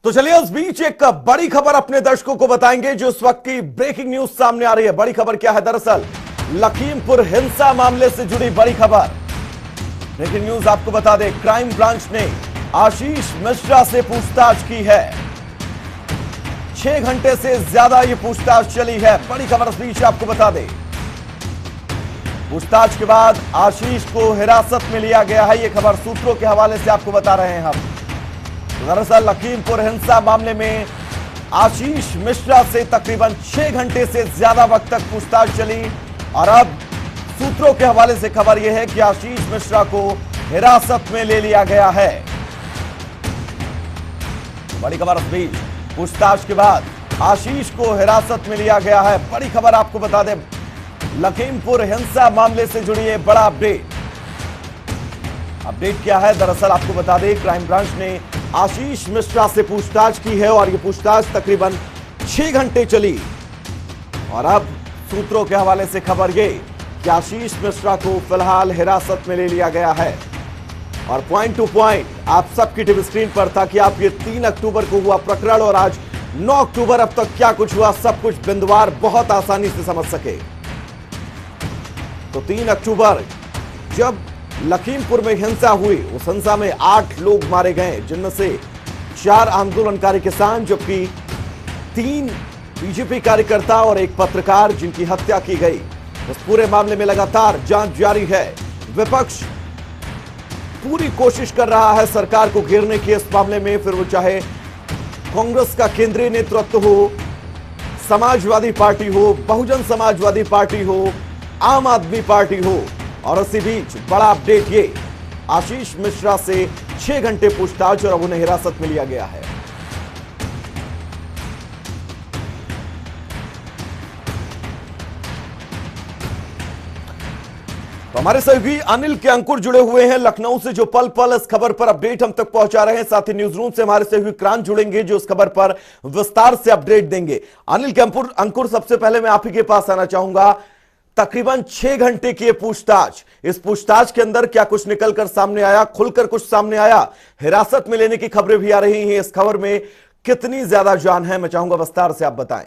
तो चलिए उस बीच एक बड़ी खबर अपने दर्शकों को बताएंगे जो इस वक्त की ब्रेकिंग न्यूज सामने आ रही है। बड़ी खबर क्या है? दरअसल लखीमपुर हिंसा मामले से जुड़ी बड़ी खबर। ब्रेकिंग न्यूज आपको बता दें, क्राइम ब्रांच ने आशीष मिश्रा से पूछताछ की है। 6 घंटे से ज्यादा ये पूछताछ चली है। बड़ी खबर इस बीच आपको बता दें, पूछताछ के बाद आशीष को हिरासत में लिया गया है। ये खबर सूत्रों के हवाले से आपको बता रहे हैं हम। दरअसल लखीमपुर हिंसा मामले में आशीष मिश्रा से तकरीबन 6 घंटे से ज्यादा वक्त तक पूछताछ चली और अब सूत्रों के हवाले से खबर यह है कि आशीष मिश्रा को हिरासत में ले लिया गया है। बड़ी खबर इस बीच, पूछताछ के बाद आशीष को हिरासत में लिया गया है। बड़ी खबर आपको बता दें, लखीमपुर हिंसा मामले से जुड़ी है बड़ा अपडेट क्या है? दरअसल आपको बता दें, क्राइम ब्रांच ने आशीष मिश्रा से पूछताछ की है और यह पूछताछ तकरीबन 6 घंटे चली और अब सूत्रों के हवाले से खबर यह कि आशीष मिश्रा को फिलहाल हिरासत में ले लिया गया है। और पॉइंट टू पॉइंट आप सबकी टीवी स्क्रीन पर था कि आप ये 3 अक्टूबर को हुआ प्रकरण और आज 9 अक्टूबर अब तक क्या कुछ हुआ, सब कुछ बिंदुवार बहुत आसानी से समझ सके। तो 3 अक्टूबर जब लखीमपुर में हिंसा हुई, उस हिंसा में 8 लोग मारे गए, जिनमें से 4 आंदोलनकारी किसान जबकि 3 बीजेपी कार्यकर्ता और 1 पत्रकार जिनकी हत्या की गई। इस पूरे मामले में लगातार जांच जारी है। विपक्ष पूरी कोशिश कर रहा है सरकार को घेरने की इस मामले में, फिर वो चाहे कांग्रेस का केंद्रीय नेतृत्व हो, समाजवादी पार्टी हो, बहुजन समाजवादी पार्टी हो, आम आदमी पार्टी हो। और इसी बीच बड़ा अपडेट ये, आशीष मिश्रा से 6 घंटे पूछताछ और अब उन्हें हिरासत में लिया गया है। तो हमारे सहयोगी अनिल के अंकुर जुड़े हुए हैं लखनऊ से, जो पल पल इस खबर पर अपडेट हम तक पहुंचा रहे हैं। साथ ही न्यूज रूम से हमारे सहयोगी क्रांत जुड़ेंगे जो इस खबर पर विस्तार से अपडेट देंगे। अनिल के अंकुर, सबसे पहले मैं आप ही के पास आना चाहूंगा। तकरीबन 6 घंटे की पूछताछ, इस पूछताछ के अंदर क्या कुछ निकलकर सामने आया, खुलकर कुछ सामने आया? हिरासत में लेने की खबरें भी आ रही हैं, इस खबर में कितनी ज्यादा जान है, मैं चाहूंगा विस्तार से आप बताएं।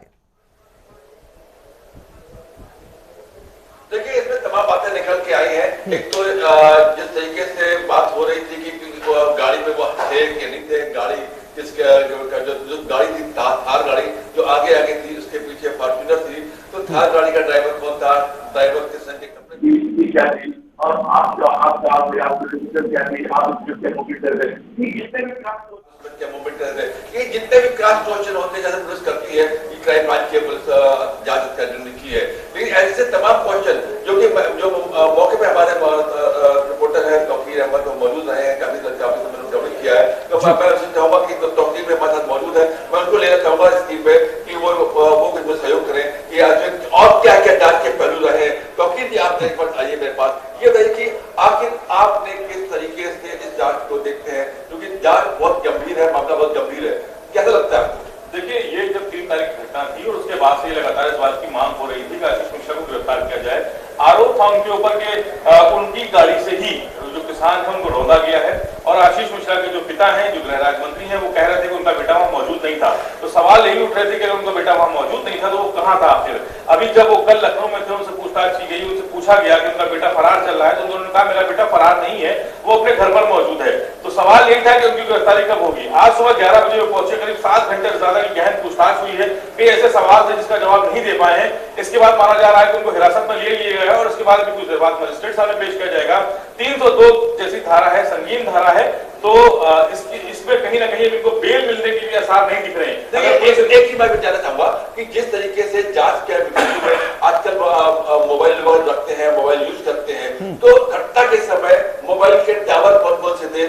देखिए, इसमें तमाम बातें निकल के आई हैं। एक तो जिस तरीके से बात हो रही थी कि गाड़ी में वो थे कि नहीं थे, गाड़ी किसके जो गाड़ी थी, थार गाड़ी जो आगे आगे थी, उसके पीछे फॉर्च्यूनर थी, तो थार गाड़ी का ड्राइवर कौन था, ड्राइवर किस रंग के कपड़े क्या थी, और आप मूवमेंट कर रहे, ये जितने भी क्रॉस क्वेश्चन होते हैं जैसे पुलिस करती है, ये क्राइम ब्रांच की पुलिस जांच करने की है, लेकिन ऐसे तमाम क्वेश्चन जो मौके पे हमारे रिपोर्टर है तौकीर अहमद मौजूद रहे हैं, काफी समय किया है, तो मैं उनसे चाहूंगा कि तौकीर में हमारे साथ मौजूद है, मैं उनको लेना चाहूंगा इस टीम पे कि वो कुछ सहयोग करें कि और क्या क्या जांच के पहलू रहे। तौकीर जी, आप एक बार आइए मेरे पास, ये बताइए कि आखिर आपने किस तरीके से इस जांच को देखते हैं, क्योंकि जांच बहुत गंभीर है, मामला बहुत गंभीर है, कैसा लगता है आपको? देखिए, ये जब 3 तारीख घटना थी और उसके बाद से लगातार इस बात की मांग हो रही थी कि आशीष मिश्रा को गिरफ्तार किया जाए। आरोप था उनके ऊपर के उनकी गाड़ी से ही जो किसान थे उनको रौंदा गया है और आशीष मिश्रा के जो पिता हैं, जो गृह राज्य मंत्री हैं, वो कह रहे थे कि उनका बेटा वहां मौजूद नहीं था। तो सवाल यही उठ रहे थे कि उनका बेटा वहां मौजूद नहीं था तो वो कहां था आखिर। अभी जब वो कल लखनऊ में थे, उनसे पूछताछ की गई, उनसे पूछा गया कि उनका बेटा फरार चल रहा है, तो उन्होंने कहा मेरा बेटा फरार नहीं है, वो अपने घर पर मौजूद है। तो सवाल यही था कि उनकी गिरफ्तारी कब होगी। आज सुबह 11 बजे वो पहुंचे, करीब 7 घंटे से ज्यादा की गहन पूछताछ हुई है। कई ऐसे सवाल थे जिसका जवाब नहीं दे पाए हैं। इसके बाद माना जा रहा है कि उनको हिरासत में ले लिया गया है और उसके बाद भी कुछ देर बाद मजिस्ट्रेट सामने पेश किया जाएगा। 302 जैसी धारा है, संगीन धारा है, तो इसमें कहीं ना कहीं इनको बेल मिलने के लिए आसार नहीं दिख रहे हैं। देखिए, एक ही मैं जानना चाहूंगा कि जिस तरीके से जांच के आजकल मोबाइल रखते हैं, मोबाइल यूज करते हैं, तो घटना के समय मोबाइल के टावर कौन से थे,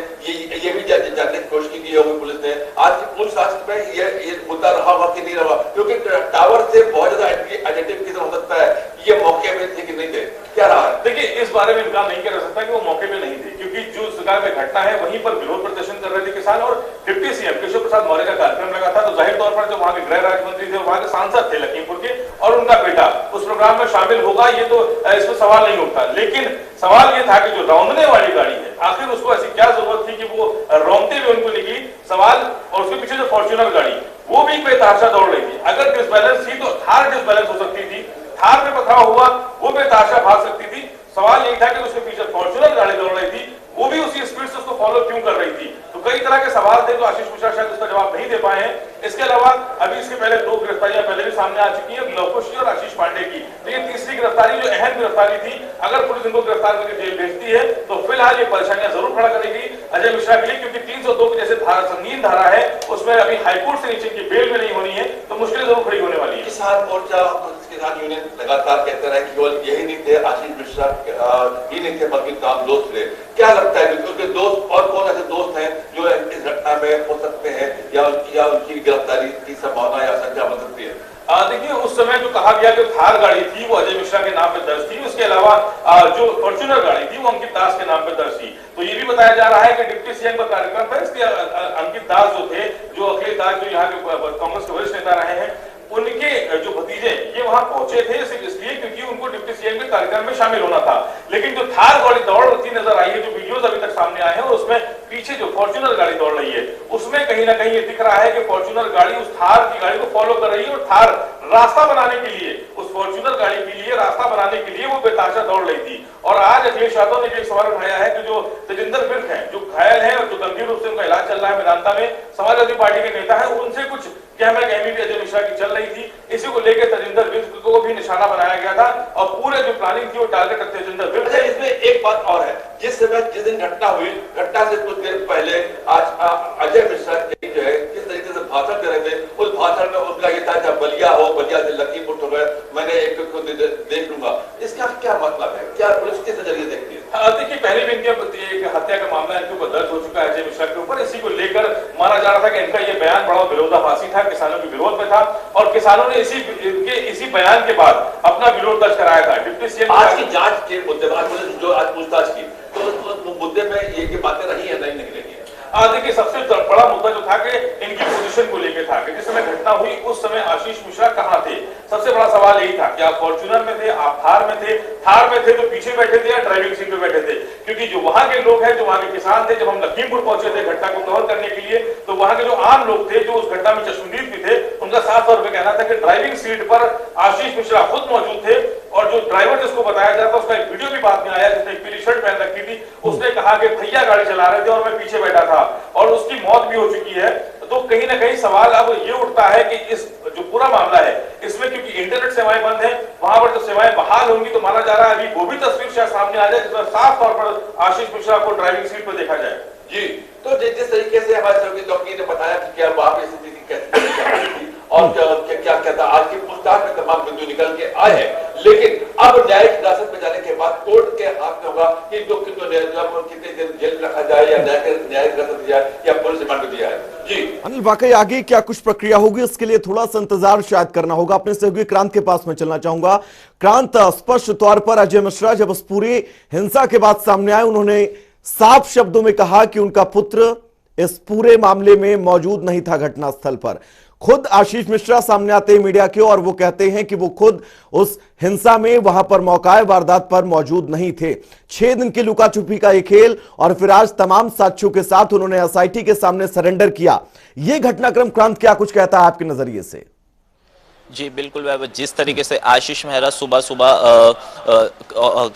ये भी जानने की कोशिश की होगी पुलिस ने। आज की पूछताछ में ये मुद्दा रहा हुआ कि नहीं रहा, क्योंकि टावर से बहुत ज्यादा आइडेंटिफिकेशन हो सकता है, ये मौके पे थे कि नहीं थे, क्या रहा है? देखिए, इस बारे में इनकार नहीं कर सकता कि वो मौके पे नहीं थे, क्योंकि जो जगह में घटना है वहीं पर विरोध प्रदर्शन कर रहे थे किसान और डिप्टी सीएम केशव प्रसाद मौर्य का कार्यक्रम लगा था, तो जाहिर तौर पर जो वहां के गृह राज्य मंत्री थे, वहां के सांसद थे लखीमपुर के, और उनका बेटा उस प्रोग्राम में शामिल होगा, ये तो इसमें सवाल नहीं उठता। लेकिन सवाल ये था कि जो रौंदने वाली गाड़ी है, आखिर उसको ऐसी क्या जरूरत थी कि वो रौंदते हुए उनको निकली? सवाल, और उसके पीछे जो फॉर्च्यूनर गाड़ी वो भी बेतहाशा दौड़ रही थी। अगर डिसबैलेंस थी तो थार डिसबैलेंस हो सकती थी, थार में पथराव हुआ, वो बेतहाशा भाग सकती थी। सवाल यही था कि उसके पीछे फॉर्च्यूनर गाड़ी दौड़ रही थी, वो भी उसी स्पीड से उसको फॉलो क्यों कर रही थी? तो कई तरह के सवाल थे, तो आशीष मिश्रा शायद उसका जवाब नहीं दे पाए हैं। इसके अलावा अभी इसके पहले 2 गिरफ्तारियां पहले भी सामने आ चुकी है, लवकुश और आशीष पांडे की। लेकिन तीसरी गिरफ्तारी जो अहम गिरफ्तारी थी, अगर पुलिस इनको गिरफ्तार करके जेल भेजती है तो फिलहाल ये परेशानियां जरूर खड़ा करेगी अजय मिश्रा के लिए, क्योंकि 302 की जैसे संगीन धारा है, उसमें अभी हाईकोर्ट से नीचे की बेल में नहीं होनी है, तो मुश्किलें जरूर खड़ी होने वाली है। किसान मोर्चा, किसान यूनियन लगातार कहते रहे कि केवल यही नहीं थे आशीष मिश्रा ही नहीं थे, बल्कि तमाम दोस्त थे। क्या लगता है कि उनके दोस्त और कौन ऐसे दोस्त हैं जो इस घटना में हो सकते हैं, या उनकी गिरफ्तारी की संभावना या संख्या बन सकती है? देखिए, उस समय जो कहा गया कि थार गाड़ी थी वो अजय मिश्रा के नाम पे दर्ज थी, उसके अलावा जो फॉर्च्यूनर गाड़ी थी वो अंकित दास के नाम पे दर्ज थी। तो ये भी बताया जा रहा है कि डिप्टी सीएम का कार्यक्रम था, इसलिए अंकित दास जो थे, जो अखिलेश दास जो यहाँ के कांग्रेस के वरिष्ठ नेता रहे हैं, उनके जो भतीजे ये वहां पहुंचे थे सिर्फ इसलिए क्योंकि उनको डिप्टी सीएम के कार्यक्रम में शामिल होना था। लेकिन जो थार गाड़ी दौड़ती नजर आई है, जो वीडियोस अभी तक सामने आए हैं, और उसमें पीछे जो फॉर्च्यूनर गाड़ी दौड़ रही है, उसमें कहीं ना कहीं ये दिख रहा है कि फॉर्च्यूनर गाड़ी उस थार की गाड़ी को फॉलो कर रही है, और थार रास्ता बनाने के लिए, उस फॉर्च्यूनर गाड़ी के लिए रास्ता बनाने के लिए वो बेतहाशा दौड़ रही थी। और आज अखिलेश यादव ने भी एक सवाल उठाया है कि जो तेजिंदर विर्क हैं, जो घायल हैं और जो गंभीर रूप से उनका इलाज चल रहा है मेदांता में, समाजवादी पार्टी के नेता है, उनसे कुछ गहमा गहमी भी अजय मिश्रा की चल रही थी। इसी को लेकर तेजिंदर विर्क को भी निशाना बनाया गया था, और पूरे जो प्लानिंग थी वो टारगेट तेजिंदर विर्क। इसमें एक बात और है, जिस दिन घटना हुई, घटना से कुछ देर पहले आज अजय मिश्रा जो है किस तरीके से भाषण दे रहे थे, उस भाषण में उनका ये था जब बलिया हो, बलिया से लखीमपुर हो गए, मैंने एक को देख लूंगा। इसका क्या मतलब है? क्या पुलिस किस नजरिए देखती है? देखिए, पहले भी इनके एक हत्या का मामला इनके ऊपर दर्ज हो चुका है अजय मिश्रा के ऊपर। इसी को लेकर माना जा रहा था कि इनका ये बयान बड़ा विरोधाभासी था, किसानों के विरोध में था, और किसानों ने इसी बयान के बाद अपना विरोध दर्ज कराया था। डिप्टी सीएम आज की जांच के मुद्दे में जो आज पूछताछ की, तो उस मुद्दे में ये बातें रही है, नहीं निकलेगी। देखिए, सबसे बड़ा मुद्दा जो था कि इनकी पोजीशन को लेकर था कि जिस समय घटना हुई उस समय आशीष मिश्रा कहां थे। सबसे बड़ा सवाल यही था कि आप फॉर्च्यूनर में थे, आप थार में थे, थार में थे तो पीछे बैठे थे या ड्राइविंग सीट पे बैठे थे? क्योंकि जो वहां के लोग हैं, जो वहां के किसान थे, जब हम लखीमपुर पहुंचे थे घटना को कवर करने के लिए, तो वहां के जो आम लोग थे, जो उस घटना में चश्मदीद भी थे, उनका साफ तौर पर कहना था कि ड्राइविंग सीट पर आशीष मिश्रा खुद मौजूद थे, और जो ड्राइवर जिसको बताया जा रहा था, उसका एक वीडियो भी बाद में आया, जिसने एक पीली शर्ट पहन रखी थी, उसने कहा कि भैया गाड़ी चला रहे थे और मैं पीछे बैठा था, और उसकी मौत भी हो चुकी है। तो कहीं ना कहीं सवाल अब ये उठता है कि इस जो पूरा मामला है, इसमें क्योंकि इंटरनेट सेवाएं बंद है, वहां पर जो सेवाएं बहाल होंगी, तो माना जा रहा है अभी वो भी तस्वीर शायद सामने आ जाए, जिसमें साफ तौर पर आशीष मिश्रा को ड्राइविंग सीट पर देखा जाए। जी, तो जिस तरीके से हमारे सहयोगी डॉक्टर ने बताया कि क्या वहां पर स्थिति कैसी थी और क्या था, आज की पूछताछ में तमाम बिंदु निकल के आए हैं। लेकिन अब न्यायिक हिरासत में जाने के बाद कोर्ट के हाथ में होगा कि कितने दिन जेल रखा जाए, या न्यायिक हिरासत दिया या पुलिस रिमांड में दिया है। जी अनिल, वाकई आगे क्या कुछ प्रक्रिया होगी, इसके लिए थोड़ा सा इंतजार शायद करना होगा। अपने सहयोगी क्रांत के पास में चलना चाहूंगा। क्रांत, स्पष्ट तौर पर अजय मिश्रा जब उस पूरी हिंसा के बाद सामने आए, उन्होंने साफ शब्दों में कहा कि उनका पुत्र इस पूरे मामले में मौजूद नहीं था घटनास्थल पर। खुद आशीष मिश्रा सामने आते हैं मीडिया के, और वो कहते हैं कि वो खुद उस हिंसा में वहां पर मौका वारदात पर मौजूद नहीं थे। 6 दिन की लुका छुपी का ये खेल, और फिर आज तमाम साक्ष्यों के साथ उन्होंने एसआईटी के सामने सरेंडर किया। ये घटनाक्रम क्रांत क्या कुछ कहता है आपके नजरिए से? जी बिल्कुल, जिस तरीके से आशीष मेहरा सुबह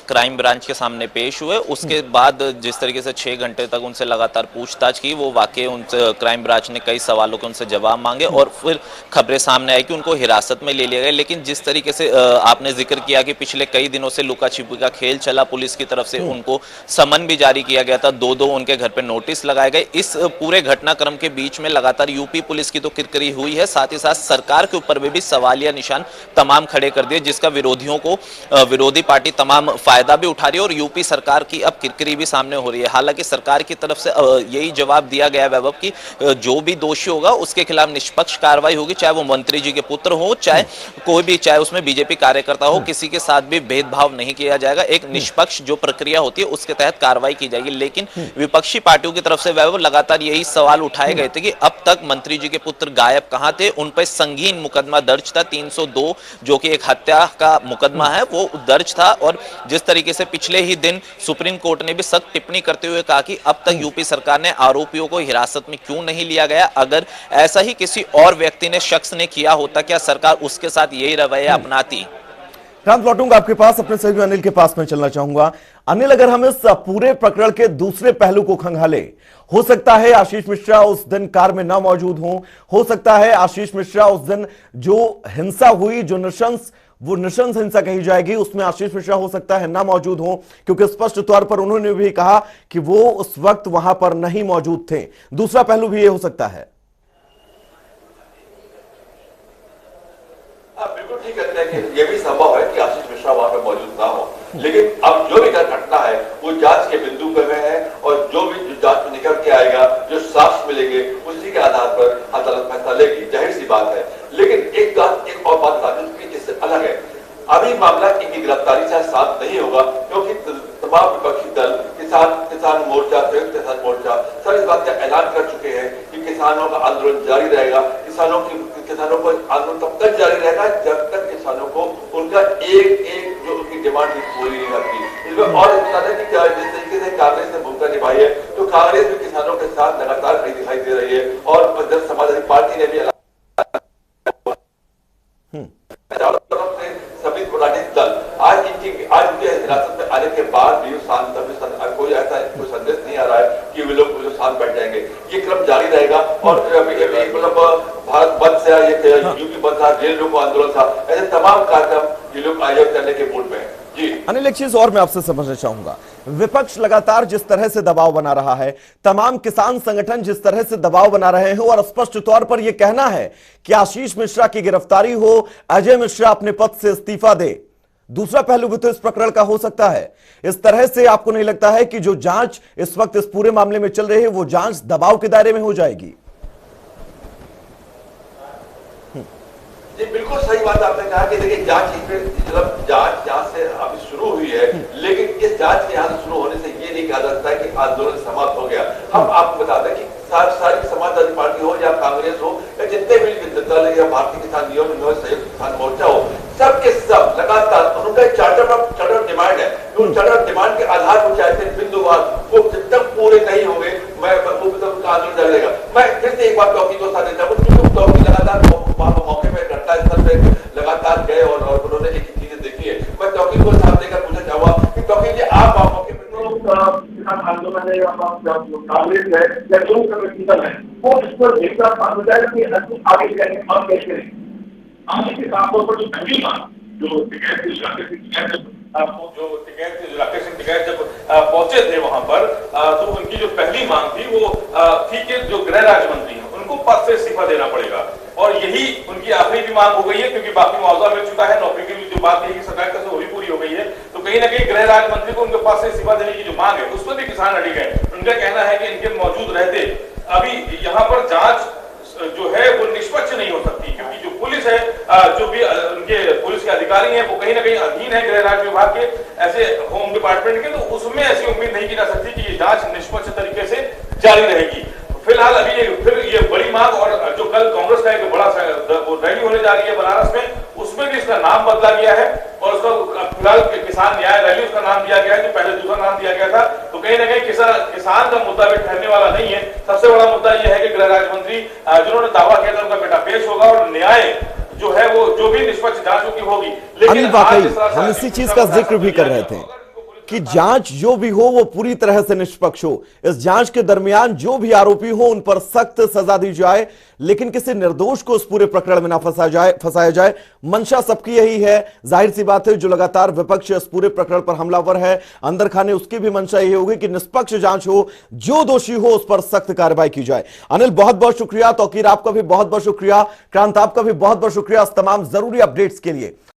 क्राइम ब्रांच के सामने पेश हुए, उसके बाद जिस तरीके से 6 घंटे तक उनसे लगातार पूछताछ की, वो वाकई उनसे क्राइम ब्रांच ने कई सवालों के उनसे जवाब मांगे, और फिर खबरें सामने आई कि उनको हिरासत में ले लिया गया। लेकिन जिस तरीके से आपने जिक्र किया कि पिछले कई दिनों से लुका छिपी का खेल चला, पुलिस की तरफ से उनको समन भी जारी किया गया था, 2-2 उनके घर पे नोटिस लगाए गए। इस पूरे घटनाक्रम के बीच में लगातार यूपी पुलिस की तो किरकिरी हुई है, साथ ही साथ सरकार के ऊपर भी सवालिया निशान तमाम खड़े कर दिए, जिसका विरोधी पार्टी तमाम फायदा भी उठा रही है और यूपी सरकार की अब किरकिरी भी सामने हो रही है। हालांकि सरकार की तरफ से यही जवाब दिया गया वैभव कि जो भी दोषी होगा उसके खिलाफ निष्पक्ष कार्रवाई होगी, चाहे वो मंत्री जी के पुत्र हो, चाहे कोई भी, चाहे उसमें बीजेपी कार्यकर्ता हो, किसी के साथ भी भेदभाव नहीं किया जाएगा। एक निष्पक्ष जो प्रक्रिया होती है उसके तहत कार्रवाई की जाएगी। लेकिन विपक्षी पार्टियों की तरफ से वैभव लगातार यही सवाल उठाए गए थे कि अब तक मंत्री जी के पुत्र गायब कहां थे। उन पर संगीन मुकदमा दर्ज था, 302 जो कि एक हत्या का मुकदमा है वो दर्ज था। और जिस तरीके से पिछले ही दिन सुप्रीम कोर्ट ने भी सख्त टिप्पणी करते हुए कहा कि अब तक यूपी सरकार ने आरोपियों को हिरासत में क्यों नहीं लिया गया, अगर ऐसा ही किसी और व्यक्ति ने, शख्स ने किया होता, क्या सरकार उसके साथ यही रवैया अपनाती। राम, लौटूंगा आपके पास, अपने सहयोगी अनिल के पास में चलना चाहूंगा। अनिल, अगर हम इस पूरे प्रकरण के दूसरे पहलू को खंगाले, हो सकता है आशीष मिश्रा उस दिन कार में ना मौजूद हो सकता है आशीष मिश्रा उस दिन जो हिंसा हुई, जो नृशंस हिंसा कही जाएगी, उसमें आशीष मिश्रा हो सकता है ना मौजूद हो, क्योंकि स्पष्ट तौर पर उन्होंने भी कहा कि वो उस वक्त वहां पर नहीं मौजूद थे। दूसरा पहलू भी ये हो सकता है। बिल्कुल ठीक कहते हैं कि यह भी संभव है कि आशीष मिश्रा वहां पर मौजूद ना हो, लेकिन अब जो भी घटना है वो जांच के बिंदु पे है और जो भी जांच में निकल के आएगा, जो साक्ष्य मिलेंगे, उसी के आधार पर अदालत फैसला लेगी, जाहिर सी बात है। लेकिन एक और बात राजनीति इससे अलग है। अभी मामला इनकी गिरफ्तारी से साफ नहीं होगा, क्योंकि तमाम विपक्षी दल, किसान मोर्चा, संयुक्त किसान मोर्चा सब इस बात का ऐलान कर चुके हैं कि किसानों का आंदोलन जारी रहेगा। किसानों को आंदोलन तब तक जारी रहेगा जब तक किसानों को उनका एक जो उनकी डिमांड पूरी नहीं होती। इसमें और बता दें कि जिस तरीके से कांग्रेस ने भूमिका निभाई है, तो कांग्रेस भी किसानों के साथ लगातार खड़ी दिखाई दे रही है और जन समाजवादी पार्टी ने भी सभी राजनीतिक दल आज उनके हिरासत में आने के बाद भी कोई संदेश नहीं आ रहा है कि वे लोग शांत बैठ जाएंगे। ये क्रम जारी रहेगा और मतलब भारत बंद से यूपी बंद था, जेल रोको आंदोलन था, ऐसे तमाम कार्यक्रम ये लोग आयोजित करने के मूड में है। जी अनिल, एक चीज और मैं आपसे समझना चाहूंगा, विपक्ष लगातार जिस तरह से दबाव बना रहा है, तमाम किसान संगठन जिस तरह से दबाव बना रहे हैं और स्पष्ट तौर पर यह कहना है कि आशीष मिश्रा की गिरफ्तारी हो, अजय मिश्रा अपने पद से इस्तीफा दे। दूसरा पहलू भी तो इस प्रकरण का हो सकता है। इस तरह से आपको नहीं लगता है कि जो जांच इस वक्त इस पूरे मामले में चल रही है वो जांच दबाव के दायरे में हो जाएगी? जी बिल्कुल सही बात आपने कहा कि देखिए जांच यहाँ से अभी शुरू हुई है, लेकिन इस जांच के यहाँ से शुरू होने से ये नहीं कहा जा सकता है कि आंदोलन समाप्त हो गया। हम आपको बता दें कि सारी समाजवादी पार्टी हो या कांग्रेस हो या जितने भी दल या भारतीय किसान यूनियन हो, संयुक्त किसान मोर्चा हो, सबके सब लगातार उनका चार्टर डिमांड है। उन चार्टर डिमांड के आधार पर चाहते हैं बिंदुवार वो जब तक पूरे नहीं होंगे उनका आंदोलन जारी रहेगा। मैं फिर से एक बार टॉकी को साथ देता हूँ, टॉकी लगातार मौके पर घटनास्थल पे लगातार गए और उन्होंने एक चीजें देखी है। मैं टॉकी को साथ देकर पूछना चाहूंगा कि टॉकी जी आप मौके पर आंदोलन है कांग्रेस है या जो संगठन है वो इस पर एक बार बात हो जाए कि आगे जाएंगे और कैसे करेंगे। आगे के साथों पर जो पहली बात जो राकेश सिंह टिकैत जब पहुंचे थे वहां पर, तो उनकी जो पहली मांग थी वो थी कि जो गृह राज्य मंत्री हैं उनको पद से इस्तीफा देना पड़ेगा और यही उनकी आखिरी भी मांग हो गई है, क्योंकि बाकी मुआवजा मिल चुका है। नौकरी की जो बात थी कि सरकार की तरफ से वो भी पूरी हो गई है, तो कहीं ना कहीं गृह राज्य मंत्री को उनके पद से इस्तीफा देने की जो मांग है उस पर भी किसान अड़ी गए। उनका कहना है कि इनके मौजूद रहते अभी यहाँ पर जांच जो है वो निष्पक्ष नहीं हो सकती, क्योंकि जो पुलिस है, जो भी उनके पुलिस के अधिकारी हैं वो कहीं ना कहीं अधीन है गृह राज्य विभाग के, ऐसे होम डिपार्टमेंट के, तो उसमें ऐसी उम्मीद नहीं की जा सकती कि ये जांच निष्पक्ष तरीके से जारी रहेगी। फिलहाल अभी फिर ये बड़ी मांग और जो कल कांग्रेस का एक बड़ा रैली होने जा रही है बनारस में, उसमें भी इसका नाम बदला गया है और उसका फिलहाल किसान न्याय रैली उसका नाम दिया गया है, जो पहले दूसरा नाम दिया गया था। तो कहीं ना कहीं किसान का मुद्दा भी ठहरने वाला नहीं है। सबसे बड़ा मुद्दा यह है कि गृह राज्य मंत्री जिन्होंने दावा किया था उनका बेटा पेश होगा और न्याय जो है वो जो भी निष्पक्ष जांच की होगी। लेकिन वाकई हम इसी चीज का जिक्र भी कर रहे थे कि जांच जो भी हो वो पूरी तरह से निष्पक्ष हो। इस जांच के दरमियान जो भी आरोपी हो उन पर सख्त सजा दी जाए, लेकिन किसी निर्दोष को उस पूरे प्रकरण में ना फंसाया जाए। मंशा सबकी यही है। जाहिर सी बात है, जो लगातार विपक्ष इस पूरे प्रकरण पर हमलावर है अंदर खाने, उसकी भी मंशा यही होगी कि निष्पक्ष जांच हो, जो दोषी हो उस पर सख्त कार्रवाई की जाए। अनिल, बहुत बहुत शुक्रिया। तौकीर, आपका भी बहुत बहुत शुक्रिया। क्रांत, आपका भी बहुत बहुत शुक्रिया इस तमाम जरूरी अपडेट्स के लिए।